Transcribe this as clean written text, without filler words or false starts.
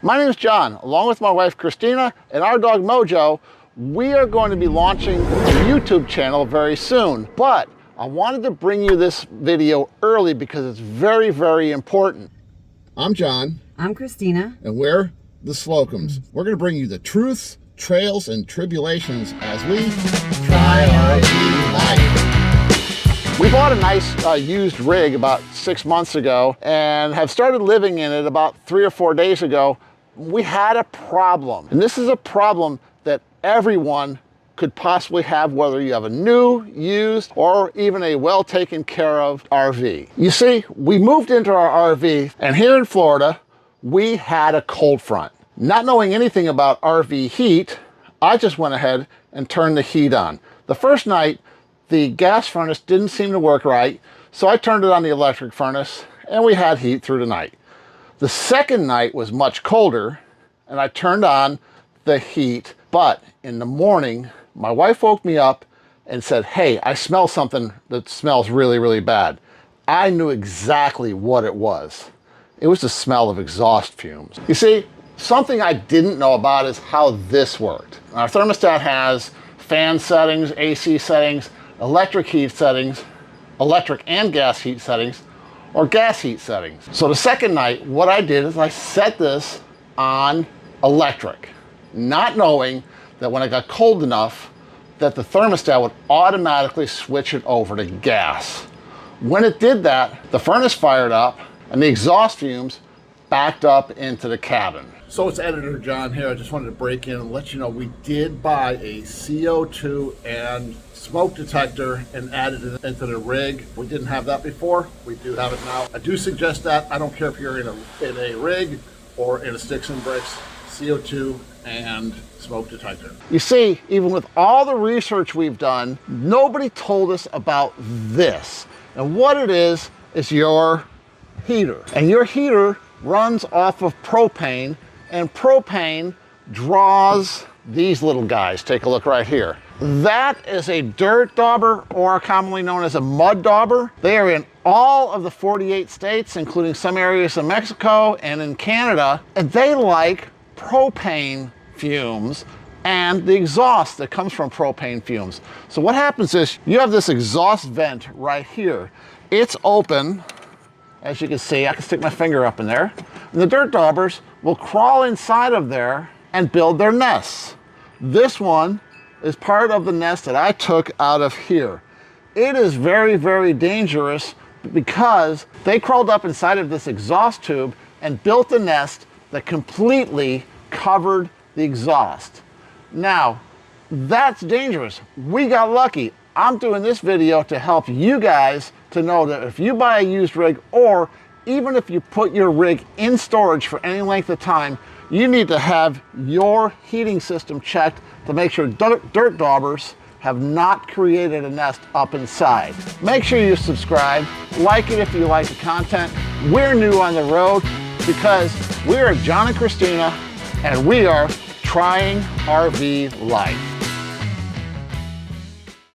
My name is John. Along with my wife Christina and our dog Mojo, we are going to be launching a YouTube channel very soon. But I wanted to bring you this video early because it's very, very important. I'm John. I'm Christina. And we're the Slocums. We're going to bring you the truths, trails, and tribulations as we try RV life. We bought a nice used rig about 6 months ago and have started living in it about 3 or 4 days ago. We had a problem, and this is a problem that everyone could possibly have, whether you have a new, used, or even a well taken care of RV. You see, we moved into our RV, and here in Florida, we had a cold front. Not knowing anything about RV heat, I just went ahead and turned the heat on. The first night, the gas furnace didn't seem to work right, so I turned it on the electric furnace, and we had heat through the night. The second night was much colder, and I turned on the heat, but in the morning, my wife woke me up and said, "Hey, I smell something that smells really, really bad." I knew exactly what it was. It was the smell of exhaust fumes. You see, something I didn't know about is how this worked. Our thermostat has fan settings, AC settings, electric heat settings, electric and gas heat settings, or gas heat settings. So the second night, what I did is I set this on electric, not knowing that when it got cold enough that the thermostat would automatically switch it over to gas. When it did that, the furnace fired up and the exhaust fumes backed up into the cabin. So it's Editor John here. I just wanted to break in and let you know we did buy a CO2 and smoke detector and added it into the rig. We didn't have that before. We do have it now. I do suggest that. I don't care if you're in a rig or in a sticks and bricks, CO2 and smoke detector. You see, even with all the research we've done, nobody told us about this. And what it is your heater. And your heater runs off of propane, and propane draws these little guys. Take a look right here. That is a dirt dauber, or commonly known as a mud dauber. They are in all of the 48 states, including some areas in Mexico and in Canada, and they like propane fumes and the exhaust that comes from propane fumes. So what happens is you have this exhaust vent right here. It's open, as you can see. I can stick my finger up in there. And the dirt daubers will crawl inside of there and build their nests. This one is part of the nest that I took out of here. It is very, very dangerous because they crawled up inside of this exhaust tube and built a nest that completely covered the exhaust. Now, that's dangerous. We got lucky. I'm doing this video to help you guys to know that if you buy a used rig, or even if you put your rig in storage for any length of time, you need to have your heating system checked to make sure dirt daubers have not created a nest up inside. Make sure you subscribe, like it if you like the content. We're new on the road because we are John and Christina, and we are trying RV life.